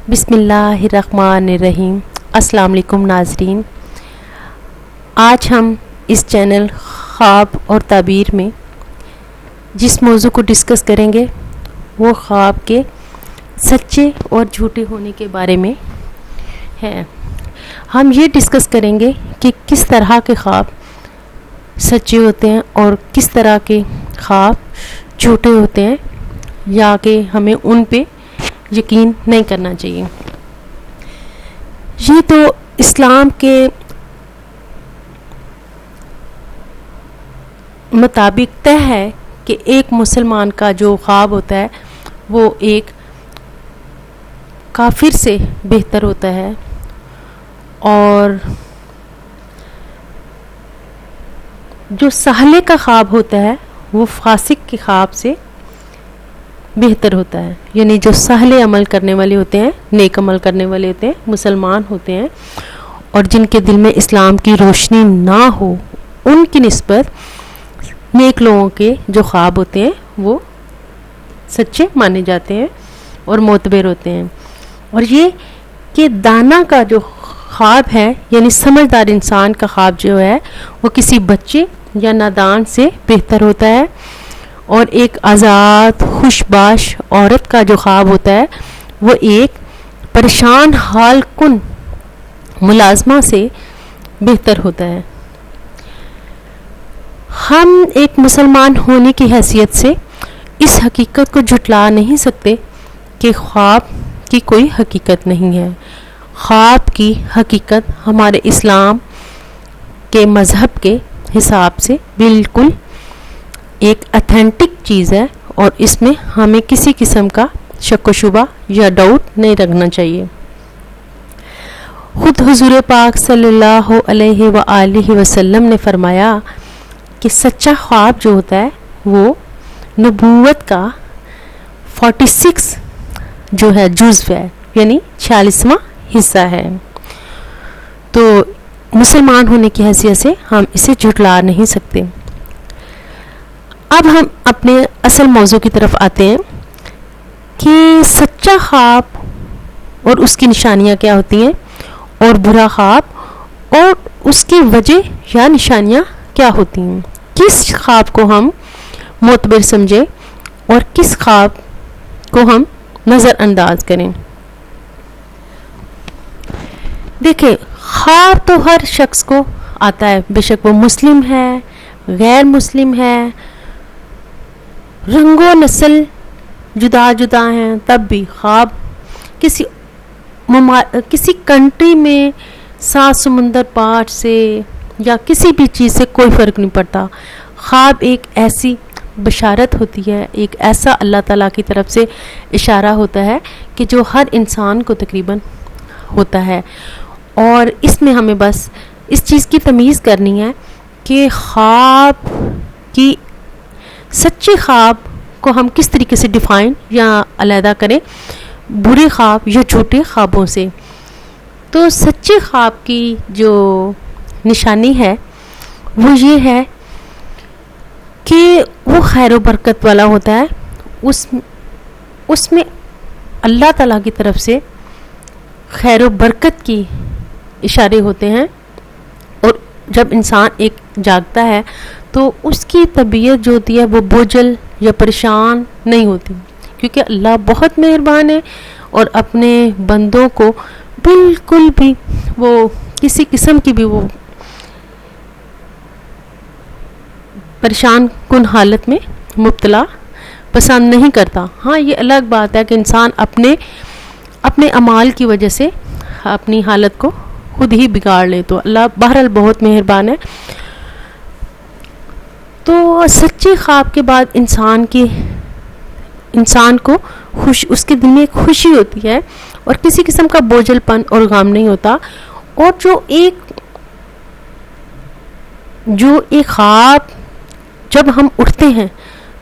بسم اللہ الرحمن الرحیم۔ السلام علیکم ناظرین، آج ہم اس چینل خواب اور تعبیر میں جس موضوع کو ڈسکس کریں گے وہ خواب کے سچے اور جھوٹے ہونے کے بارے میں ہے۔ ہم یہ ڈسکس کریں گے کہ کس طرح کے خواب سچے ہوتے ہیں اور کس طرح کے خواب جھوٹے ہوتے ہیں، یا کہ ہمیں ان پہ یقین نہیں کرنا چاہیے۔ یہ تو اسلام کے مطابق طے ہے کہ ایک مسلمان کا جو خواب ہوتا ہے وہ ایک کافر سے بہتر ہوتا ہے، اور جو سہلے کا خواب ہوتا ہے وہ فاسق کے خواب سے بہتر ہوتا ہے۔ یعنی جو سہلے عمل کرنے والے ہوتے ہیں، نیک عمل کرنے والے ہوتے ہیں، مسلمان ہوتے ہیں، اور جن کے دل میں اسلام کی روشنی نہ ہو، ان کی نسبت نیک لوگوں کے جو خواب ہوتے ہیں وہ سچے مانے جاتے ہیں اور معتبر ہوتے ہیں۔ اور یہ کہ دانا کا جو خواب ہے، یعنی سمجھدار انسان کا خواب جو ہے وہ کسی بچے یا نادان سے بہتر ہوتا ہے، اور ایک آزاد خوش باش عورت کا جو خواب ہوتا ہے وہ ایک پریشان حال کن ملازمہ سے بہتر ہوتا ہے۔ ہم ایک مسلمان ہونے کی حیثیت سے اس حقیقت کو جھٹلا نہیں سکتے کہ خواب کی کوئی حقیقت نہیں ہے۔ خواب کی حقیقت ہمارے اسلام کے مذہب کے حساب سے بالکل ایک اتھینٹک چیز ہے، اور اس میں ہمیں کسی قسم کا شک و شبہ یا ڈاؤٹ نہیں رکھنا چاہیے۔ خود حضور پاک صلی اللہ علیہ وآلہ وسلم نے فرمایا کہ سچا خواب جو ہوتا ہے وہ نبوت کا 46 جو ہے جزو ہے، یعنی 46واں حصہ ہے۔ تو مسلمان ہونے کی حیثیت سے ہم اسے جھٹلا نہیں سکتے۔ اب ہم اپنے اصل موضوع کی طرف آتے ہیں کہ سچا خواب اور اس کی نشانیاں کیا ہوتی ہیں، اور برا خواب اور اس کی وجہ یا نشانیاں کیا ہوتی ہیں، کس خواب کو ہم معتبر سمجھیں اور کس خواب کو ہم نظر انداز کریں۔ دیکھیں، خواب تو ہر شخص کو آتا ہے، بے شک وہ مسلم ہے، غیر مسلم ہے، رنگ و نسل جدا جدا ہیں، تب بھی خواب کسی کنٹری میں 7 سمندر پار سے یا کسی بھی چیز سے کوئی فرق نہیں پڑتا۔ خواب ایک ایسی بشارت ہوتی ہے، ایک ایسا اللہ تعالیٰ کی طرف سے اشارہ ہوتا ہے کہ جو ہر انسان کو تقریباً ہوتا ہے، اور اس میں ہمیں بس اس چیز کی تمیز کرنی ہے کہ خواب کی سچے خواب کو ہم کس طریقے سے ڈیفائن یا علیحدہ کریں برے خواب یا جھوٹے خوابوں سے۔ تو سچے خواب کی جو نشانی ہے وہ یہ ہے کہ وہ خیر و برکت والا ہوتا ہے، اس میں اللہ تعالیٰ کی طرف سے خیر و برکت کی اشارے ہوتے ہیں، اور جب انسان ایک جاگتا ہے تو اس کی طبیعت جو ہوتی ہے وہ بوجھل یا پریشان نہیں ہوتی، کیونکہ اللہ بہت مہربان ہے اور اپنے بندوں کو بالکل بھی وہ کسی قسم کی بھی وہ پریشان کن حالت میں مبتلا پسند نہیں کرتا۔ ہاں، یہ الگ بات ہے کہ انسان اپنے اعمال کی وجہ سے اپنی حالت کو خود ہی بگاڑ لے، تو اللہ بہرحال بہت مہربان ہے۔ تو سچے خواب کے بعد انسان کو اس کے دل میں ایک خوشی ہوتی ہے، اور کسی قسم کا بوجھل پن اور غم نہیں ہوتا، اور جو ایک خواب جب ہم اٹھتے ہیں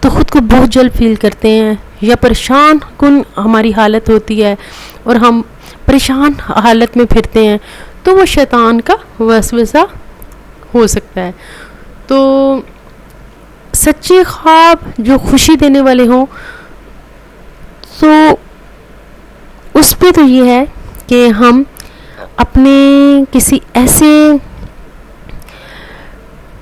تو خود کو بوجھل فیل کرتے ہیں یا پریشان کن ہماری حالت ہوتی ہے اور ہم پریشان حالت میں پھرتے ہیں، تو وہ شیطان کا وسوسہ ہو سکتا ہے۔ تو سچے خواب جو خوشی دینے والے ہوں تو اس پہ تو یہ ہے کہ ہم اپنے کسی ایسے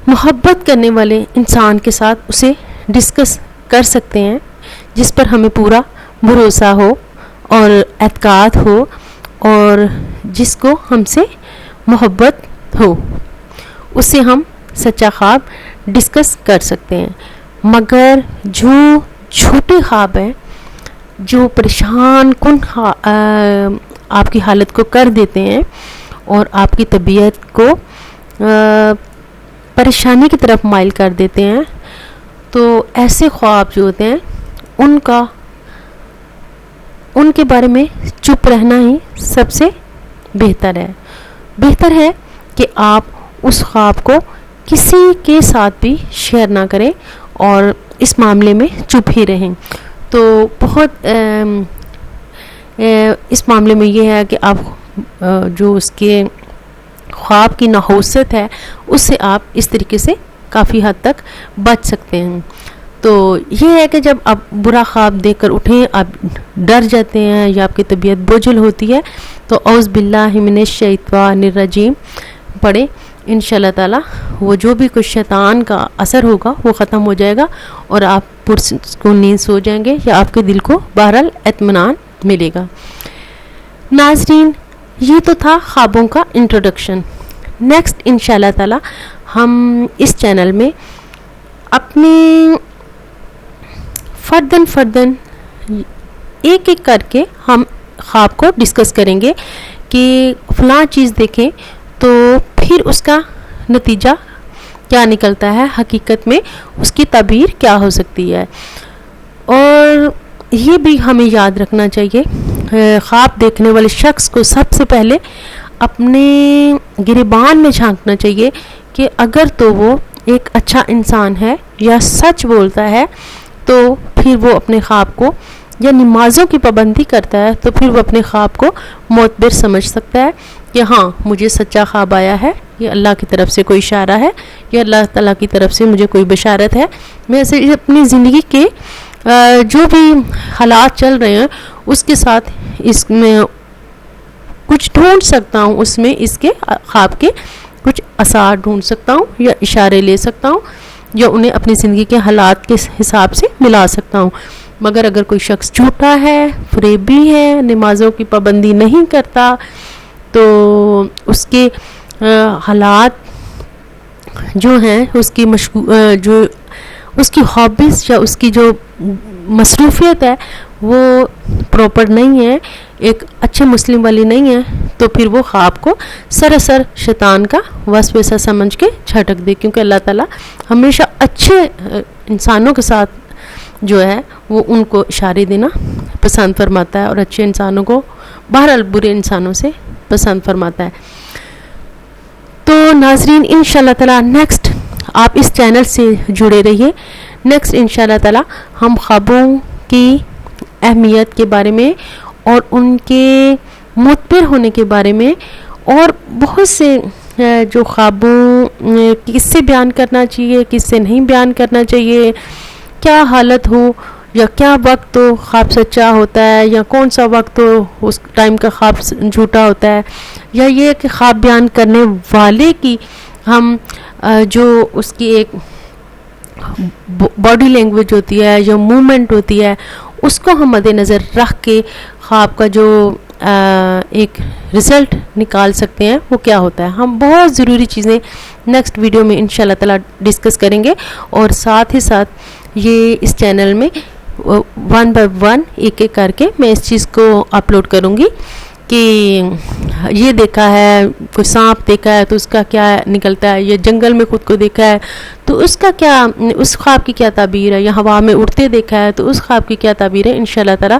محبت کرنے والے انسان کے ساتھ اسے ڈسکس کر سکتے ہیں جس پر ہمیں پورا بھروسہ ہو اور اعتقاد ہو اور جس کو ہم سے محبت ہو، اس سے ہم سچا خواب ڈسکس کر سکتے ہیں. مگر جو چھوٹے خواب ہیں جو پریشان کن آپ کی حالت کو کر دیتے ہیں اور آپ کی طبیعت کو پریشانی کی طرف مائل کر دیتے ہیں، تو ایسے خواب جو ہوتے ہیں ان کے بارے میں چپ رہنا ہی سب سے بہتر ہے. بہتر ہے کہ آپ اس خواب کو کسی کے ساتھ بھی شیئر نہ کریں اور اس معاملے میں چپ ہی رہیں. تو بہت اس معاملے میں یہ ہے کہ آپ جو اس کے خواب کی نحوست ہے اس سے آپ اس طریقے سے کافی حد تک بچ سکتے ہیں. تو یہ ہے کہ جب آپ برا خواب دیکھ کر اٹھیں، آپ ڈر جاتے ہیں یا آپ کی طبیعت بوجھل ہوتی ہے، تو اعوذ باللہ من الشیطان الرجیم پڑھیں. انشاءاللہ تعالی وہ جو بھی کچھ شیطان کا اثر ہوگا وہ ختم ہو جائے گا اور آپ پرسکون نیند سو جائیں گے یا آپ کے دل کو بہرحال اطمینان ملے گا. ناظرین، یہ تو تھا خوابوں کا انٹروڈکشن. نیکسٹ انشاءاللہ تعالی ہم اس چینل میں اپنے فردن ایک ایک کر کے ہم خواب کو ڈسکس کریں گے کہ فلاں چیز دیکھیں تو پھر اس کا نتیجہ کیا نکلتا ہے، حقیقت میں اس کی تعبیر کیا ہو سکتی ہے. اور یہ بھی ہمیں یاد رکھنا چاہیے، خواب دیکھنے والے شخص کو سب سے پہلے اپنے گریبان میں جھانکنا چاہیے کہ اگر تو وہ ایک اچھا انسان ہے یا سچ بولتا ہے تو پھر وہ اپنے خواب کو یا نمازوں کی پابندی کرتا ہے تو پھر وہ اپنے خواب کو معتبر سمجھ سکتا ہے کہ ہاں مجھے سچا خواب آیا ہے، یہ اللہ کی طرف سے کوئی اشارہ ہے، یا اللہ تعالیٰ کی طرف سے مجھے کوئی بشارت ہے. میں اسے اپنی زندگی کے جو بھی حالات چل رہے ہیں اس کے ساتھ اس میں کچھ ڈھونڈ سکتا ہوں، اس میں اس کے خواب کے کچھ آثار ڈھونڈ سکتا ہوں یا اشارے لے سکتا ہوں یا انہیں اپنی زندگی کے حالات کے حساب سے ملا سکتا ہوں. مگر اگر کوئی شخص جھوٹا ہے، فریبی ہے، نمازوں کی پابندی نہیں کرتا، تو اس کے حالات جو ہیں اس کی ہابیز یا اس کی جو مصروفیت ہے وہ پراپر نہیں ہے، ایک اچھے مسلم والی نہیں ہے، تو پھر وہ خواب کو سراسر شیطان کا وسوسہ سمجھ کے جھٹک دے. کیونکہ اللہ تعالیٰ ہمیشہ اچھے انسانوں کے ساتھ جو ہے وہ ان کو اشارے دینا پسند فرماتا ہے اور اچھے انسانوں کو بہرحال برے انسانوں سے پسند فرماتا ہے. تو ناظرین، انشاءاللہ تعالی نیکسٹ آپ اس چینل سے جڑے رہیے. نیکسٹ انشاءاللہ تعالی ہم خوابوں کی اہمیت کے بارے میں اور ان کے معتبر ہونے کے بارے میں اور بہت سے جو خوابوں کس سے بیان کرنا چاہیے، کس سے نہیں بیان کرنا چاہیے، کیا حالت ہو یا کیا وقت تو خواب سچا ہوتا ہے یا کون سا وقت تو اس ٹائم کا خواب جھوٹا ہوتا ہے، یا یہ کہ خواب بیان کرنے والے کی ہم جو اس کی ایک باڈی لینگویج ہوتی ہے یا موومنٹ ہوتی ہے اس کو ہم مد نظر رکھ کے خواب کا جو ایک رزلٹ نکال سکتے ہیں وہ کیا ہوتا ہے. ہم بہت ضروری چیزیں نیکسٹ ویڈیو میں انشاءاللہ تعالی ڈسکس کریں گے اور ساتھ ہی ساتھ یہ اس چینل میں 1 by 1 ایک ایک کر کے میں اس چیز کو اپلوڈ کروں گی کہ یہ دیکھا ہے، کوئی سانپ دیکھا ہے تو اس کا کیا نکلتا ہے، یا جنگل میں خود کو دیکھا ہے تو اس کا کیا، اس خواب کی کیا تعبیر ہے، یا ہوا میں اڑتے دیکھا ہے تو اس خواب کی کیا تعبیر ہے. انشاءاللہ تعالی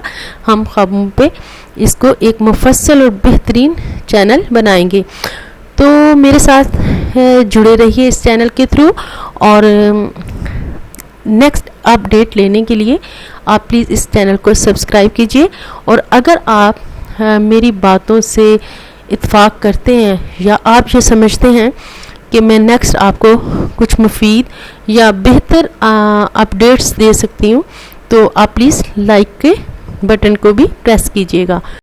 ہم خوابوں پہ اس کو ایک مفصل اور بہترین چینل بنائیں گے. تو میرے ساتھ جڑے رہیے اس چینل کے تھرو، اور نیکسٹ اپڈیٹ لینے کے لیے آپ پلیز اس چینل کو سبسکرائب کیجئے. اور اگر آپ میری باتوں سے اتفاق کرتے ہیں یا آپ یہ سمجھتے ہیں کہ میں نیکسٹ آپ کو کچھ مفید یا بہتر اپڈیٹس دے سکتی ہوں، تو آپ پلیز لائک کے بٹن کو بھی پریس کیجئے گا.